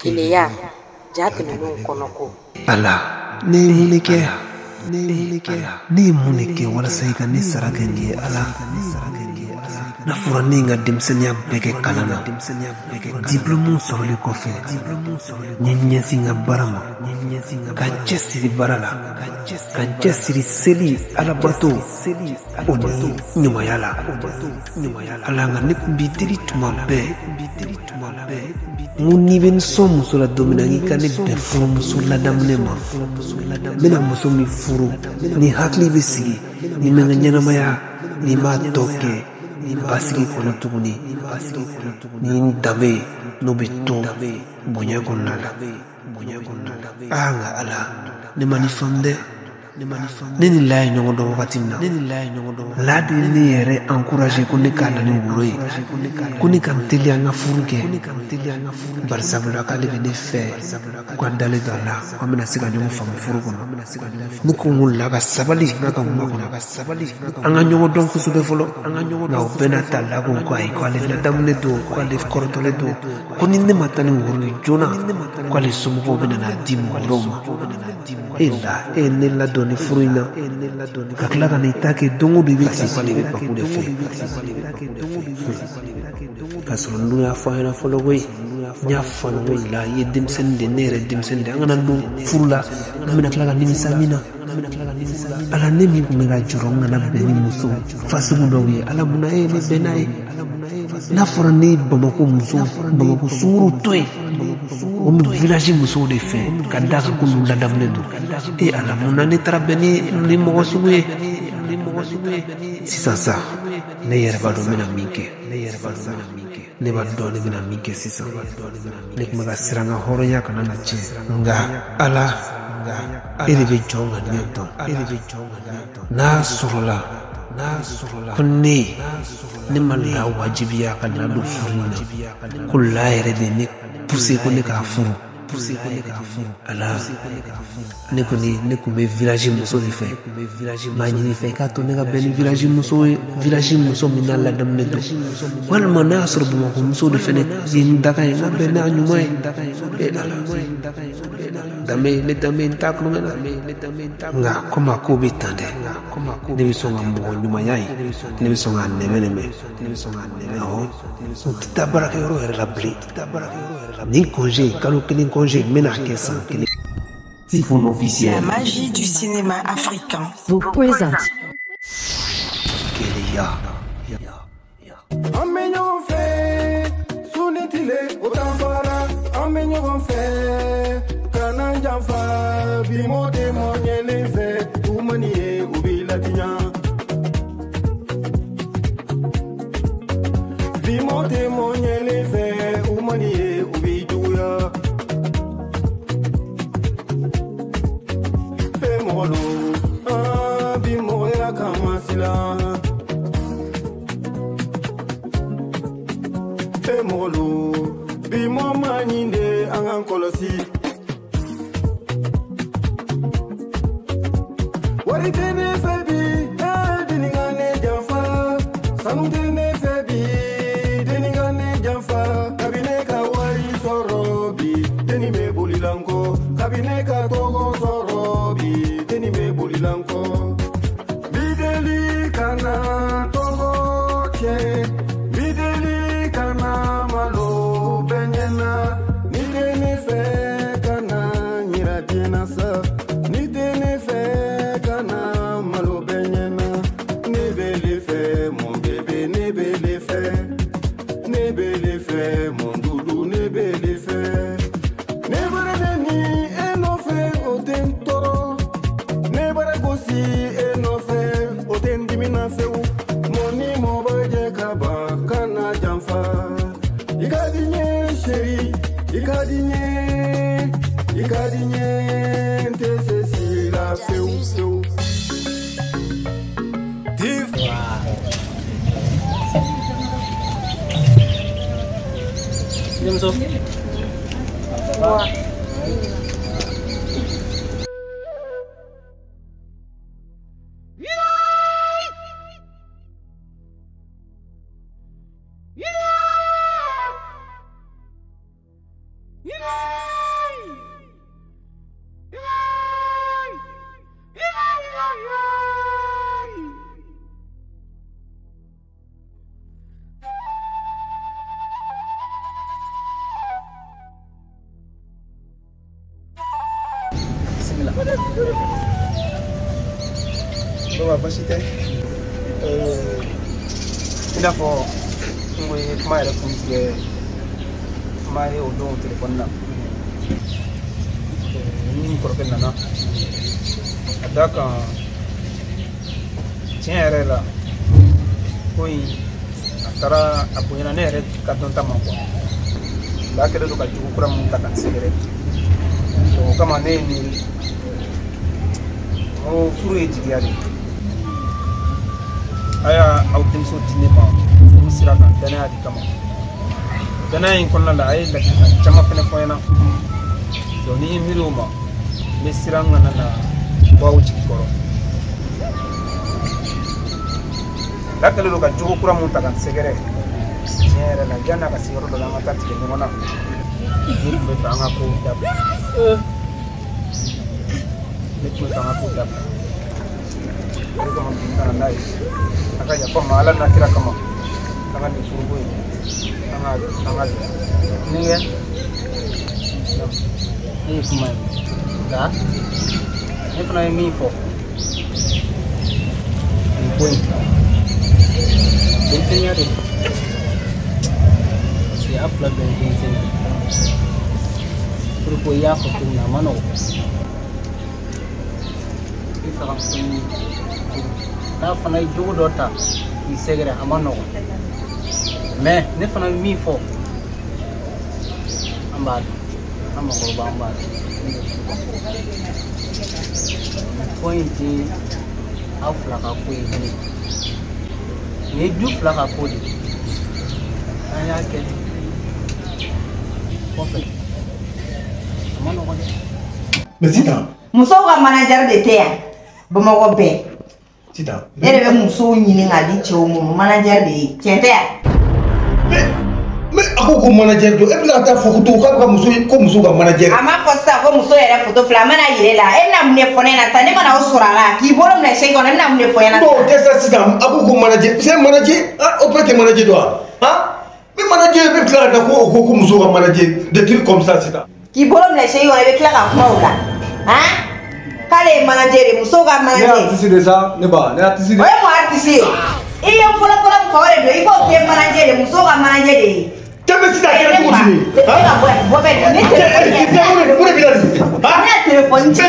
Keleya jatini no konoko. Ala ne munike wala sayka ni sarakengi ala na furani nga demsenya beke kalana diplôme soroli kofe nyenyensi nga barama kanche siri barala kanche siri seli ala bato oni nyuma yala ala nga ne kumbitiri tumabe muni ben so musula dominangi kane be furu musula damnema mena musomi furu ni hakli bisi ni menga nyanamaya ni ma toke ni basiki kono tuguni ni dabe no beto bonya konala anga ala ne manifamde neni lay nyongo do watina la de ni yere encourager ko ne kana ni wuroi ko ni kam telia nga furuke barsabula ka le ne fe ko andale dala ko mena siga nyongo famu furuko no ko ngulla ka sabali na ka ngoko na ka sabali anga nyongo don ko sube folo anga nyongo na opena tala ko ay ko ale na damne do ko ale kortole do ko ni ne matani wuroi jona ko ale sumu ko bena na dimu roma illa ne la doni fruina kakla kana itake dongo bibiti kwale bakude fe kasrondu ya fayna foloway nya fanwe la yedim sende nere dim sende ngana ndu furla amina kala ni samina ala nemi kumega juronga na beni muso fasugu dowi ala muna ne benai na forani bamako muso bamako suru toy o mi village muso de fe kadaka kulu la damne do e ala muna ne trabeni ni mo suwe si sasa ne yere ba do mena minke ne ba do ne mena minke si sa ne kumega siranga horo ya kana na che nga ala ele be jonga neto na surula kunni nimalla wajibiya kana do furina kullaire de ne pousser ko ne ka furu ala ne ko me village muso de fe ma ni fe ka to ne ga ben village muso min la dam ne do wal manasr bu ko muso de fe ne yin daga na ben na nyumay e ala dame ntaklu nga koma ko bitande ne bisonga mo nyuma yai ne bisonga neme no tabaraka yoro rabli ni congé kalo kini congé menarkesa Typhoon officiel. La magie du cinéma africain vous présente Keleya Amenyo fe sunitile utanfara amenyo fe kana jamfa bimote monyele fe umanie ubila tinya bimote monyele fe umanie ubijuya fe molo bimoya kamasila Molo bi mama nyinde angan kolosi wari tene febi deningane jamfa sanu tene febi deningane jamfa kabine ka wari sorobi deni me bolilanko kabine ka togo sorobi deni me bolilanko bideli kana togo che Yeah! Baba basi tɛ I n'a fɔ n ko ye kuma yɛrɛ kun tigɛ kuma ye o don telefɔni na ni kɔrɔkɛ nana a da kan tiɲɛ yɛrɛ la ko in a taara a bonyana ne yɛrɛ ka dɔn ta ma quoi ba kɛlen don ka jugu kura mun ta ka n sɛgɛrɛ o kama ne ye miiri o furu ye jigiya de aya aw denmuso di ne ma furu sira kan danaya de kama danaya in kɔnɔna la a ye ladilikan caman fɛnɛ fɔ n ɲɛna donc ni ye miiri o ma n bɛ siran kana na bɔ aw jigi kɔrɔ da kɛlen don ka jogo kura mun ta ka n sɛgɛrɛ tiɲɛ yɛrɛ la yanni a ka se yɔrɔ dɔ la an ka taa tigɛ ɲɔgɔn na ne tun bɛ fɛ an ka kow dabila ne tun bɛ fɛ an ka kow dabila o de kama bi n nana n'a ye a ka yafa n ma Ala n'a kira kama an ka nin furuko in an ka ni kɛ ne ye kuma ye nka ne fana ye min fɔ nin ko in denmisɛnniya de don parce que a fila bɛɛ ye denmisɛnnin furuko I y'a fɔ cogo min na a ma nɔgɔn I fɛ ka fɛn n'a fana ye jogo dɔ ta k'i sɛgɛrɛ a ma nɔgɔn mais ne fana bɛ min fɔ an b'a dɔn an maakɔrɔba an b'a dɔn ko in tɛ aw fila ka ko ye bilen nin ye du fila ka ko de an y'a kɛ kɔfɛ a ma nɔgɔn dɛ. mais sitan musow ka manager de tɛ yan Bamakɔ bɛɛ sitan e de bɛ musow ɲini k'a di cɛw ma manager de ye tiɲɛ tɛ yan. mais a ko manager don e bɛna taa fɔ ko muso ka manager a ma fɔ sisan ko muso yɛrɛ photo filɛ a mana yir'e la e bɛna mun de fɔ ne ɲɛna sisan ne mana o sɔrɔ a la k'i bolo minɛ sɛki kɔnɔ e bɛna mun de fɔ n ɲɛna. non o tɛ sa sisan a ko manager c'est manager o peut être manager don wa mais manager bɛ tila ka taa ko muso ka manager des trucs comme ça sisan. k'i bolo minɛ sɛki kɔnɔ i bɛ tila ka kuma o la k'ale ye manager de musow ka manager. ne artiste de sa ne ba ne artiste de. o ye mun artiste ye i ye fɔlɔfɔlɔ min fɔ o de don i b'o kɛ manager de musow ka manager de ye. Tebe sida kɛra cogo di? Ne ka bɔ bɛ ne téléphone ci ne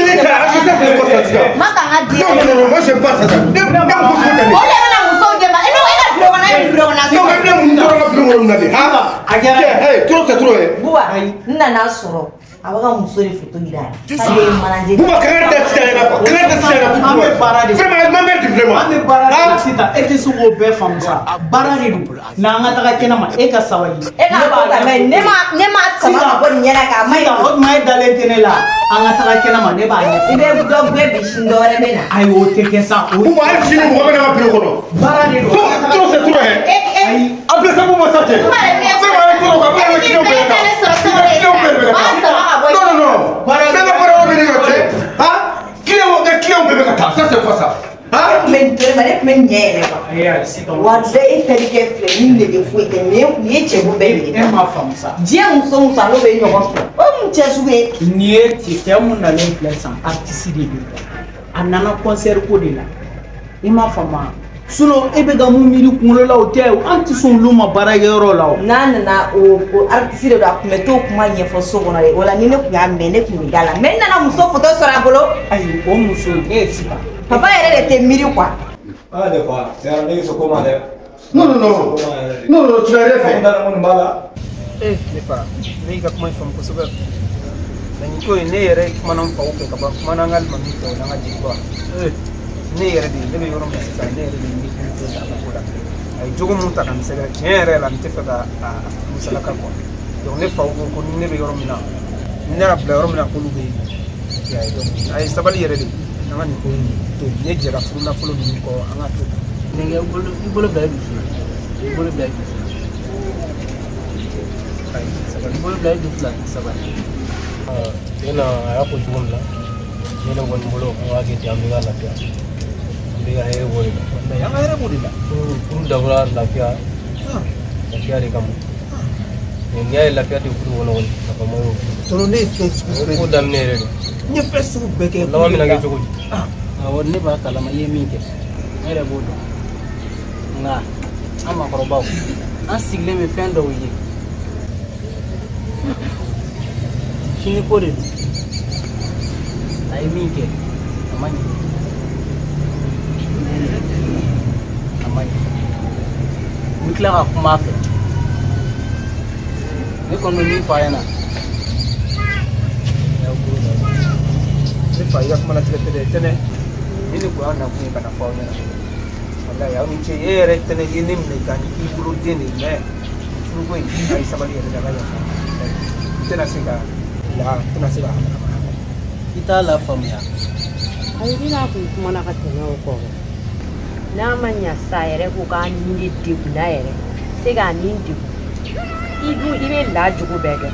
ma kan ka di non moi j'aime pas ça ne o de bɛna musow dɛmɛ e ka bureau kɔnɔ e bureau kɔnɔ non mais ne mun dɔrɔn ka bureau kɔnɔ de a kɛra trop c'est trop Buba n nana sɔrɔ a bɛ ka muso de photo yira k'ale ye manager. Buba kana tɛ sida yɛrɛ quoi kana tɛ sida yɛrɛ an bɛ baara de vraiment ma mère du vraiment an bɛ baara de sisan e tɛ se k'o bɛɛ faamu sa baara de don n'an ka taga kɛnɛma e ka sabali. e ka bɔ ka mɛ ne ma sama ka bɔ nin ɲɛna k'a ma ɲi. sisan o tuma e dalen tɛ ne la an ka taga kɛnɛma ne b'a ɲɛfɔ. i bɛ dɔ bɛ bisi dɔ wɛrɛ bɛ na. ayi o tɛ kɛ sa. Buba hali sini mɔgɔ bɛ na ka bureau kɔnɔ. baara de don. trop c'est trop ayi a bɛ se Buba sa tɛ. Non. Mais la parole est venue. Client bébé kata. Ça c'est quoi ça? Mais tu m'as nié là. Wade e terike filɛ ni ne de foyi tɛ mais u ye cɛ bɛɛ minɛ. e ma faamu sa. diɲɛ muso n'o bɛ ɲɔgɔn fɛ o mun cɛ sugu ye. nin ye cɛ mun nalen filɛ sisan artiste de don a nana concert ko de la i m'a faamu sinon e bɛ ka mun miiri kunkolo la o tɛ an tɛ sɔn olu ma baarakɛyɔrɔ la o. n'a nana o artiste de don a tun bɛ t'o kuma ɲɛfɔ so kɔnɔ de o la ni ne tun y'a mɛn ne tun bɛ da la mais n nana muso photo sɔrɔ a bolo. ayi o muso ne ye sisan. papa yɛrɛ de tɛ miiri quoi. ah des fois c'est un nègre comment là. Non, tu n'as rien fait. ne fa ne ka kuma faamu kosɛbɛ mais nin ko in ne yɛrɛ kumana n faw fɛ ka ban kumana n ka alimami fɛ o n'an ka jeliba ne yɛrɛ de ne bɛ yɔrɔ min sisan ne yɛrɛ de ye miiri fɛ a ka ko la a ye jogo mun ta ka n sɛgɛrɛ tiɲɛ yɛrɛ la n tɛ fɛ ka musalaka quoi donc ne faw ko ni ne bɛ yɔrɔ min na ne y'a bila yɔrɔ min na k'olu bɛ yen donc a ye sabali yɛrɛ de an ka nin ko in to ne jɛra furu nafolo ninnu kɔ an ka to nɛgɛ i bolo bila i dusu la i bolo bila i dusu la ayi sabali i bolo bila i dusu la sabali. Ina a y'a fɔ cogo min na ne ne kɔni bolo an k'a kɛ ten an bɛ ka lafiya an bɛ ka hɛrɛ bɔ de la. an ka hɛrɛ b'o de la. furu dabɔra lafiya lafiya de kama n'i y'a ye lafiya tɛ furu kɔnɔ kɔni nafa ma y'o. tɔnɔ ne ye fɛn sugu bɛɛ ko daminɛ yɛrɛ de n ye fɛn sugu bɛɛ kɛ laban mina kɛ cogo di awɔ ne b'a kalama i ye min kɛ ne yɛrɛ b'o dɔn nka an makɔrɔbaw an sigilen bɛ fɛn dɔw ye sini ko de don a ye min kɛ a ma ɲɛ a ma ɲɛ n bɛ tila ka kuma a fɛ ne kɔni bɛ min fɔ a ɲɛna ne fa i ka kuma latigɛ tɛ dɛ tɛnɛ ni ne kun y'a nakun ye ka na fɔ aw ɲɛna walayi aw ni ce e yɛrɛ tɛnɛ ye ne minɛ ka ni k'i bolo den de mɛ furuko in a ye sabali yɛrɛ de a ka yafa n tɛna se ka i t'a la faamuya ayi n'a kun kumana ka tɛmɛ o kɔ n'a ma ɲa sa yɛrɛ ko k'a nin de degunna yɛrɛ se k'a nin degun i bɛ la jogo bɛɛ kɛ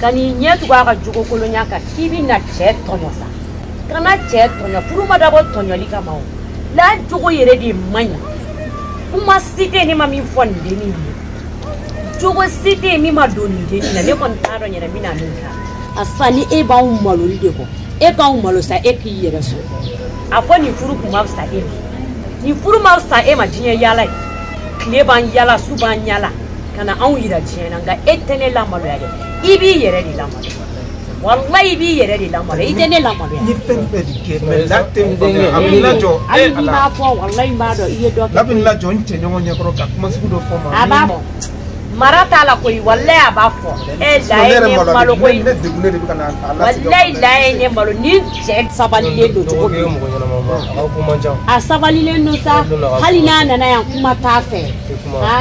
ka n'i ɲɛ tugu a ka jogo kolonya kan k'i bɛ na cɛ tɔɲɔ sa kana cɛ tɔɲɔ furu ma dabɔ tɔɲɔli kama o la jogo yɛrɛ de man ɲi kuma si tɛ ne ma min fɔ nin dennin ye jogo si tɛ min ma don nin dennin na ne kɔni t'a dɔn yɛrɛ min na min kɛ a sa ni e b'anw maloli de kɔ e k'anw malo sa e k'i yɛrɛ sɔrɔ a fɔ nin furu kun ma fisa e ma nin furu ma fisa e ma diɲɛ yaala ye tile b'an yaala su b'an yaala ka na anw yira diɲɛ na nka e tɛ ne lamaloya dɛ i b'i yɛrɛ de lamaloya wallahi i b'i yɛrɛ de lamaloya i tɛ ne lamaloya ni fɛn bɛɛ de kɛ mɛ la tɛ n faamuya a bɛ lajɔ hali n'i m'a fɔ wallahi n b'a dɔn i ye dɔ kɛ la bɛ lajɔ n cɛ ɲɔgɔn ɲɛkɔrɔ ka kuma sugu dɔ fɔ ma a b'a fɔ mara t'a la koyi wallahi a b'a fɔ e la ye ne malo koyi wallahi la ye ne malo ni cɛ sabalilen don cogo min a sabalilen don sa hali n'a nana yan kuma t'a fɛ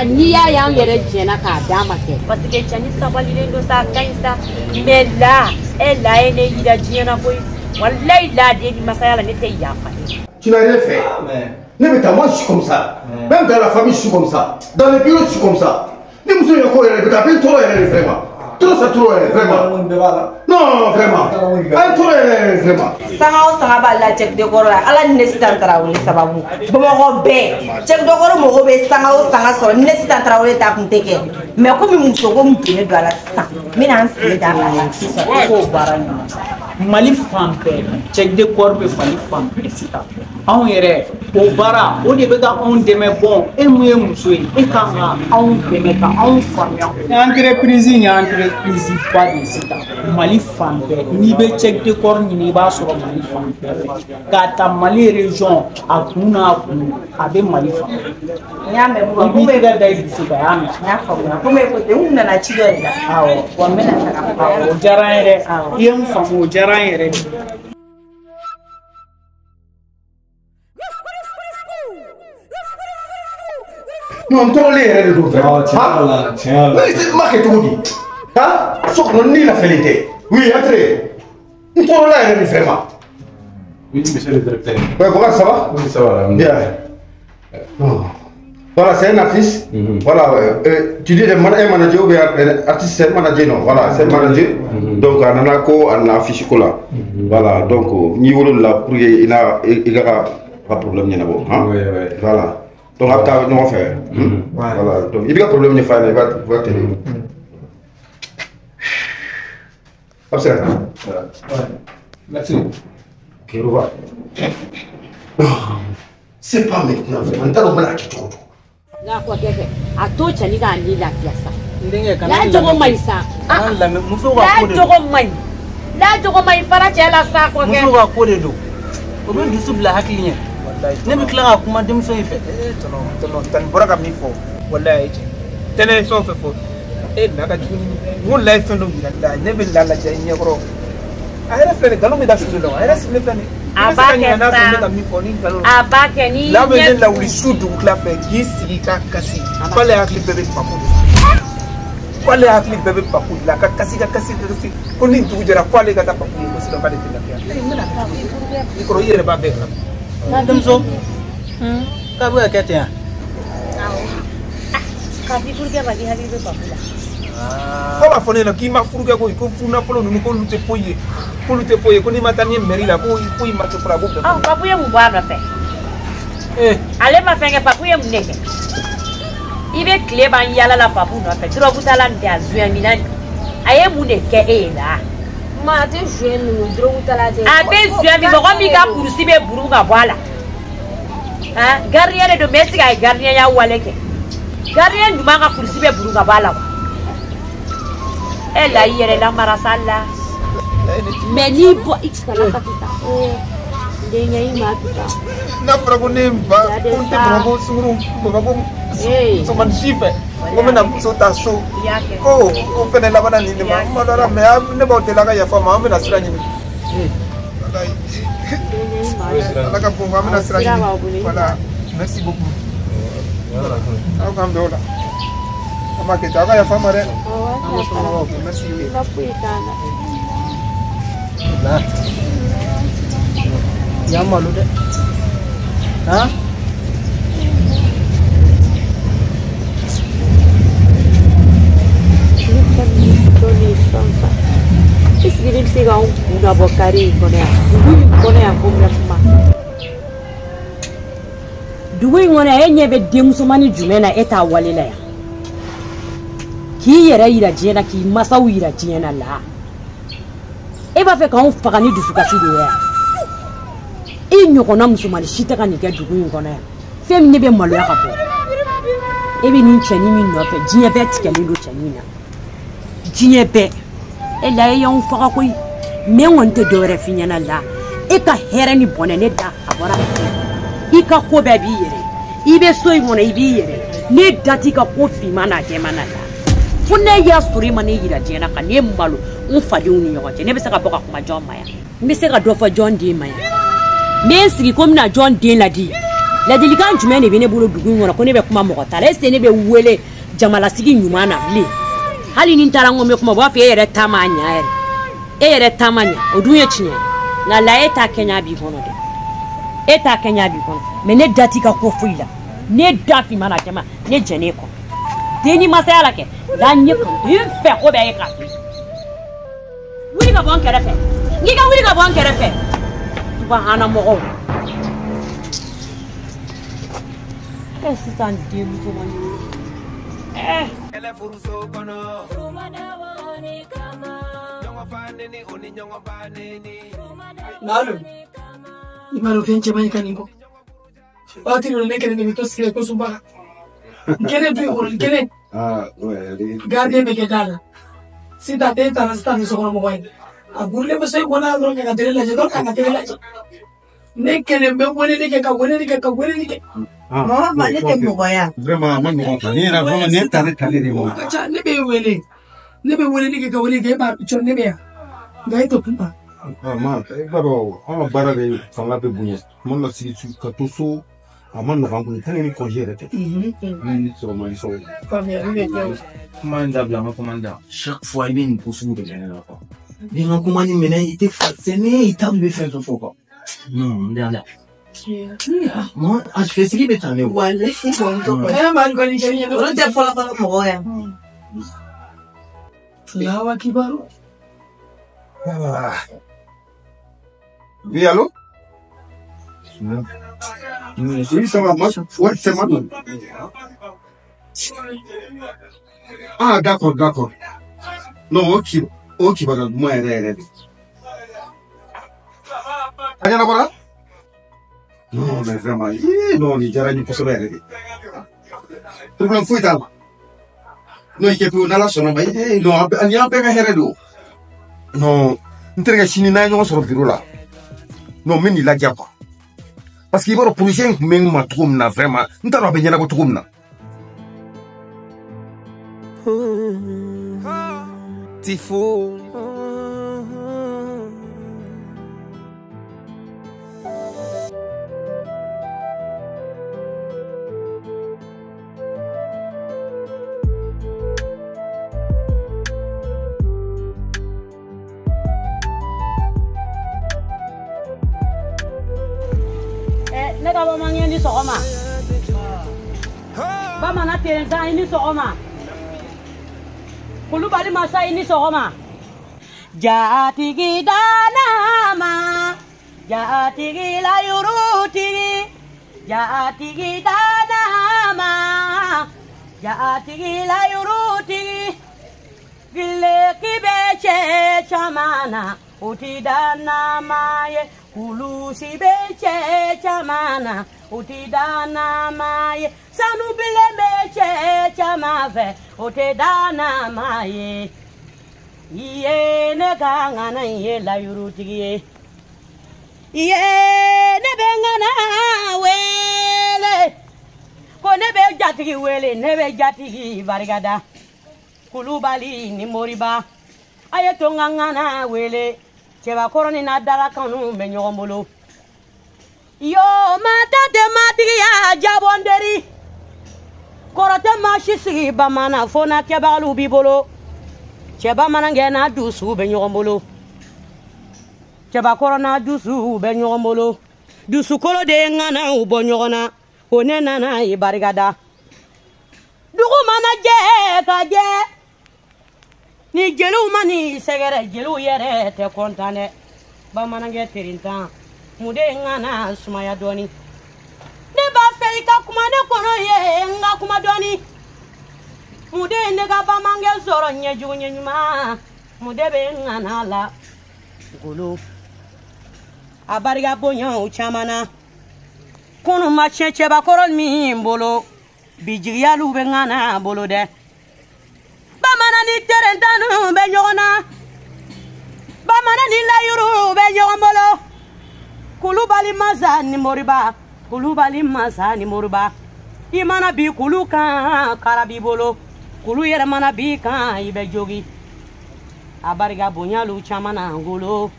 n'i y'a ye an yɛrɛ jɛnna k'a d'a ma kɛ parce que cɛ ni sabalilen don sa a ka ɲi sa mais la e la ye ne yira diɲɛ na koyi wallahi la den ni masaya la ne tɛ yafa Tu n'as rien fait. Mais moi je suis comme ça. Même dans la famille je suis comme ça. Dans le bureau je suis comme ça. Ni muso ye ko yɛrɛ de bɛ taa a bɛ n tɔɔrɔ yɛrɛ de vraiment trop c'est trop yɛrɛ vraiment non vraiment a ye tɔɔrɔ yɛrɛ vraiment. Sanga o sanga b'a la cɛk de kɔrɔ la ala ni ne Sitan Tarawele sababu Bamakɔ bɛɛ cɛk de kɔrɔ mɔgɔw bɛ sanga o sanga sɔrɔ ni ne Sitan Tarawele ta kun tɛ kɛ mais komi muso ko mun donnen don a la sisan n bɛna n sigi da a la sisan i k'o baara ɲuman Mali fan bɛɛ cɛk de kɔrɔ bɛ Mali fan bɛɛ sisan anw yɛrɛ o baara o de bɛ ka anw dɛmɛ bɔn e mun ye muso ye e kan ka anw dɛmɛ ka anw faamuya entreprise ye entreprise ba de sisan Mali fan bɛɛ n'i bɛ cɛk de kɔrɔ ɲini i b'a sɔrɔ Mali fan bɛɛ fɛ k'a ta Mali région a kun n'a kun a bɛ Mali fan bɛɛ n y'a mɛn i b'i tɛgɛ da i dusu kan y'a mɛn n y'a faamuya komi ko ten n nana ci dɔ de la awɔ wa n bɛna taga o diyara n ye dɛ i ye n faamu o diyara n yɛrɛ de. Non, n tɔɔrɔlen yɛrɛ de don vraiment. Tiɲɛ la tiɲɛ la. Mais n b'a kɛ cogo di? So kɔnɔ ni lafɛlen tɛ. Oui, entrez. N tɔɔrɔla yɛrɛ de vraiment. Oui, monsieur le directeur. Ouais, Bokar, ça va? Oui, ça va. Bien. Voilà, c'est un artiste. Voilà, tu dis un manager ou bien artiste, c'est un manager, non? Voilà, c'est un manager. Donc, on a affiché là. Voilà, donc, niveau là, pour qu'il y ait pas de problème, il y en a bon. Oui, oui. Voilà. Donc, après, nous on fait. Voilà, donc, il y a un problème, il va t'aider. Observe. Ouais. Merci. Ok, au revoir. C'est pas maintenant, vraiment. T'as le mal à qui tu vois. Nga ko keke a to cɛni k'a ni lafiya sa Ndenge kana n'a jogo man ɲi sa muso ka ko de n'a jogo man ɲi n'a jogo man ɲi fara cɛ la sa ko kɛ muso ka ko de don o bɛ dusu bila hakili ɲɛ ne bɛ tila ka kuma denmuso in fɛ tani bɔra ka min fɔ wallahi a ye tiɲɛ tɛnɛ ye fɛn o fɛn fɔ e na ka jugu ni n ko la ye fɛn dɔ yira la ne bɛ la lajɛ i ɲɛkɔrɔ a yɛrɛ filɛ nin nkalon bɛ da su de la a yɛrɛ sigilen filɛ nin a b'a kɛ sa a b'a kɛ ni ɲɛ bɛ ne lawuli su dugu tila fɛ k'i sigi ka kasi k'ale hakili bɛɛ bɛ pako de la k'ale hakili bɛɛ bɛ pako de la ka kasi ko ni dugu jɛra k'ale ka taa pako ye ko sinon k'ale tɛ lafiya i kɔrɔ i yɛrɛ b'a bɛɛ kalama. denmuso k'a bɛ ka kɛ ten yan. k'a di furukɛ ma k'i hakili bɛ pako la. Fo b'a fɔ ne ɲɛna k'i ma furukɛ ko ko furunafolo ninnu k'olu tɛ foyi ye k'olu tɛ foyi ye ko n'i ma taa ni mairie la ko foyi ma kɛ fɔlɔ a b'o bɛɛ fɔ. papu ye mun bɔ a nɔfɛ ale ma fɛn kɛ papu ye mun de kɛ i bɛ tile ban yala la papu nɔfɛ dɔrɔgu t'a la nin tɛ a zuɲɛ minɛ a ye mun de kɛ e ye la. Ma te jouer nous drôle ta la tête. A be jouer mi ko mi ka kursi be buru ka boala. Hein gardien de domestique ay gardien ya waleke. Gardien du manga kursi be buru ka boala. Elle a yere la marasala. Mais ni bo ikala katita. Denya ima kita. Na pragonimba, unte bravo suru, bravo. So man chife. Como na sota so. Ko, o fene la bana ni ma. Madara me ne ba te la ga ya fama, me na sira ni. La ka po ma na sira ni. Voilà. Merci beaucoup. Voilà. Au kam dola. Ama ke ta ga ya fama re. Merci. La puitana. Nah. Yang malu deh. Hah? Isgiri siga una bokari konea. Konea kumya kuma. Duwe ngona enye be demusomani jumena eta walila ya. Ki yera ira jena ki masawu ira jena la. E ba fe kan faga ni dusukasi de ya. E nyokona musomani shita kan ke duwe ngona ya. Fem ne be malo ya kapo. E be ni chani mi no fe jinya be tikali do chani na. Jinya be e la e yon faga ko me ngonte do re finyana la. E ka here ni bone ne da abora. Ika ko be bi yere ibe so imona ibi yere ne dati ka ko fi mana ke mana la funne ya suri mane yira jena ka ne mbalo un fadi un nyogo je ne be se ka boka kuma John Maya me se ka do fa John D Maya me sigi ko mina John D la di kan jume ne be ne bolo dugu ngona ko ne be kuma mo tala ese ne be wele jamala sigi nyumana le hali ni ntarango me kuma ba fe yere tamanya yere tamanya odunye chinye na la eta Kenya bi hono de eta Kenya bi kon mais ne dati ka ko fuila ne dafi mana jama ne jene ko deni masala ke dan ne ko du fe ko be ka wuri ka bon kere fe ngi ka wuri ka bon kere fe subhana mo sitan de bu so mani ele furuso kono rumana woni kama nyongo faneni oni nyongo baneni Nalo Imalo fianche mani kaningo. Wati no nekere ni to sile ko sumba. Ngene bi hol ngene. Garde be kedala. Sita teta na sta ni so mo wai. Agurle be sai gona ro ka tere la jado ka tere la. Nekere be woni ni ke ka woni ni ke ka woni ni ke. Mama ma ne ke mo ya. Vraiment man mo ka ni ra vraiment ne tale tale ni mo. Acha ne be wele. Ne be woni ni ke ka woni ke ba chon ne be ya. Ngai to pumba. Ma baro on bara de fanga be bunye mon la si tu ka to so amon no vangu ni tane ni congé rete ni so ma so Commanda blanc, commanda. Chaque fois il y a une poursuite de général. Les gens comment ils mènent, ils étaient fascinés, ils t'ont fait un faux quoi. Non, derrière. Moi, je fais ce qui m'est allé. Voilà, c'est bon. Man ko ni kenya no. On te fola fola mo ya. Lawa kibaro. Oui, allô? Oui, ça va, moi, ouais, c'est moi. Ah, d'accord, d'accord. Non, ok, voilà, moi, elle. Allez, voilà? Non, mais vraiment, non, il y a une possibilité. Problème fou, non, il y a plus de son nom, non, il y a un peu de hérédo. Non, je suis un peu sur le bureau là. Non, mais il a dit quoi? Parce qu'il va le policier qui m'a trouvé vraiment. Nous t'avons bien à trouver. Tifo. Ne ka bama ngeni sogoma bama na terenza ini sogoma kulu bali masa ini sogoma jati gidana ma jati gila yuruti jati gidana ma jati gila yuruti gile kibeche cha chamana utidana maye kulusi beche chamana utidana maye sanu bile beche chamave utidana maye iye ne kangana iye la yurutiye iye ne bengana wele ko ne be jatigi wele ne be jatigi barigada kulubali ni moriba aye to ngangana wele cheba koroni na dala kanu me nyogomolo yo mata de matigi ya jabonderi korote mashisi bamana fona kebalu bibolo cheba manangena dusu be nyogomolo cheba korona dusu be nyogomolo dusu kolo de ngana ubo nyogona onena na ibarigada dugu mana je ka je ni jelu mani segere jelu yere te kontane bamanange terinta mude ngana sumaya doni ne ba fe ka kuma ne kono ye nga kuma doni mude ne ga bamange zoro nyeju nyuma mude be ngana la gulu abariga bonyo chamana kono ma cheche ba korol mi mbolo bijiyalu be ngana bolo de bamana ni terentanu be nyona bamana ni layuru be nyomolo kulubali mazani moriba kulubali mazani moriba imana bi kuluka karabi bolo kulu yere mana bi kan ibe jogi abariga bonyalu chamana ngolo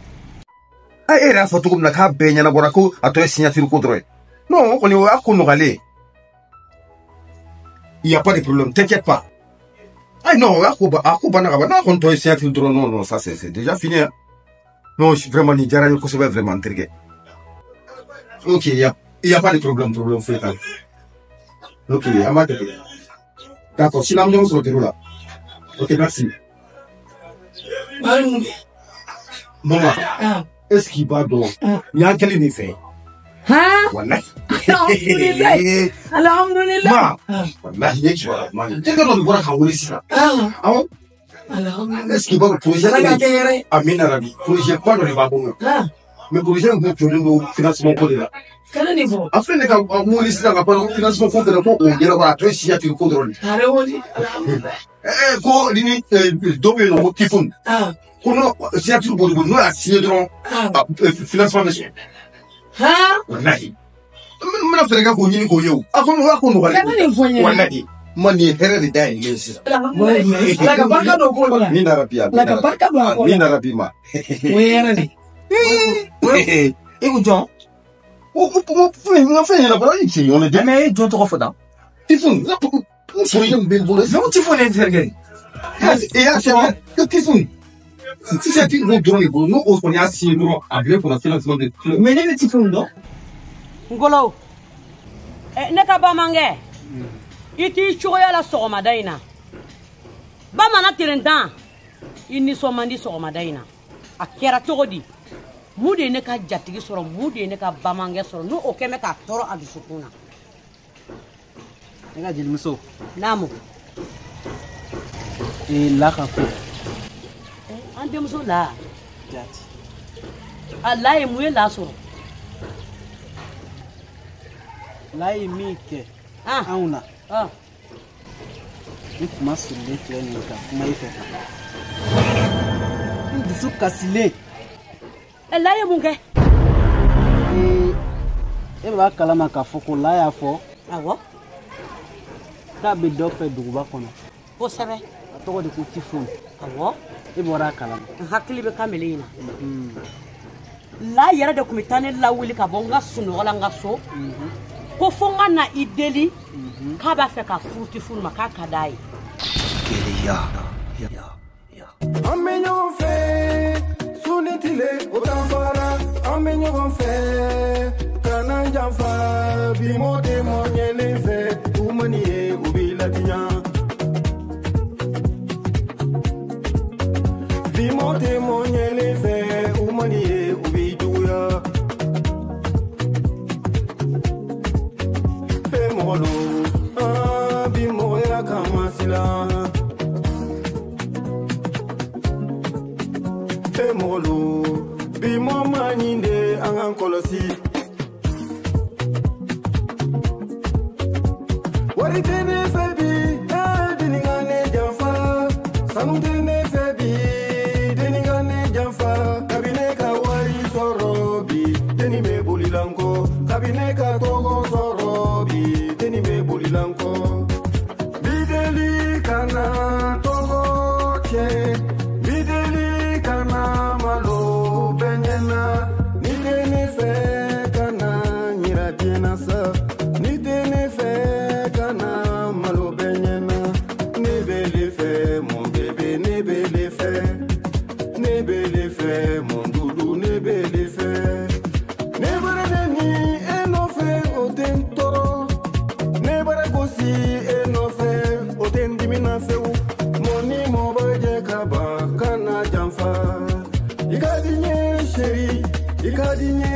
era foto na ka benya na borako atoy signature ko droit non on est à Konogalé. Il n'y a pas de problème, t'inquiète pas. Ah non, non, ça c'est déjà fini. Hein. Non, je suis vraiment Nigeria, je suis vraiment intrigué. Ok, il y a pas de problème, fait. Ok, il y a pas de problème. D'accord, si l'ambiance se retrouve là. Ok, merci. Maman, est-ce qu'il va donc? Il y a quel effet? Hein? Wallahi. Alhamdulillah. Alhamdulillah. Wallahi, il y a tu es dans le bois à Walissi là. Ah bon? Est-ce qu'il va le projet? Amin Arabi. Projet pas dans les wagons. Mais projet, on peut faire le financement pour là. Quel niveau? Après, les gars, on va Walissi là, on va le financement pour le moment, on va toi si il y a tu le contrôle. Quoi, l'ini, double le typhon. Comment, si il y a tu le contrôle, nous, à signer dans financement de Hein? Wallahi. Mana fere ka ko nyini ko yew. Akon wa ko no wala. Wallahi. Mani here de dai yes. La ka barka do ko la. Ni na rapia. La ka barka do ko. Ni na rapi ma. Wera ni. E ko John. O na fe na bara ichi on est mais John to foda. Tifun. So yem bel bolo. Non Tifun est fergé. Et à ça que Tifun. Si c'est une drone pour nous on est assis nous avec pour la financement de club. Mais les Tifun non. Ngolo. Ne ka bamange. Iti choya la soma daina. Bamana tirendan. Ini somandi soma daina. Akera togodi. Mude ne ka jatigi soro mude ne ka bamange soro no okeme ka toro adusukuna. Nga jil muso. Namu. La ka ko. Ande muso la. Allah e muye la soro. La e mi ke. Auna. Kuma sile filɛ ka kuma I fɛ ka dusu kasile la ye mun kɛ e b'a kalama k'a fɔ ko la y'a fɔ awɔ k'a bɛ dɔ fɛ duguba kɔnɔ kosɛbɛ a tɔgɔ de ko Tifun awɔ e bɔra a kalama n hakili bɛ kamele in na la yɛrɛ de tun bɛ taa ne lawuli ka bɔ n ka sunɔgɔ la n ka so ko fo n ka na I deli k'a b'a fɛ ka furu Tifun ma k'a ka d'a ye an bɛ ɲɔgɔn fɛ su ni tile o t'an fara an bɛ ɲɔgɔn fɛ kana janfa bi mɔ tɛ mɔ ɲɛlen fɛ u mani ye u b'i ladiya bi mɔ tɛ mɔ ɲɛlen fɛ u mani ye u b'i juguya e mɔgɔ don bi mɔgɔya kan masila e molo bi mo maninde angan kolosi wari tene febi e diningane jamfa sanu tene febi diningane jamfa kabine ka wari sorobi deni me bulilanko kabine ka togo sorobi deni me bulilanko bideli kana togo che bideli kana malo benyana ni tene fe kana nyira tiena sa ni tene fe kana malo benyana ne bele fe mon bébé ne bele fe mon doudou ne bele fe ne bara ni eno fe o tentoro ne bara gosi eno fe o tendimina feu moni mo baje kaba kana jamfa ikadinye sheri ikadinye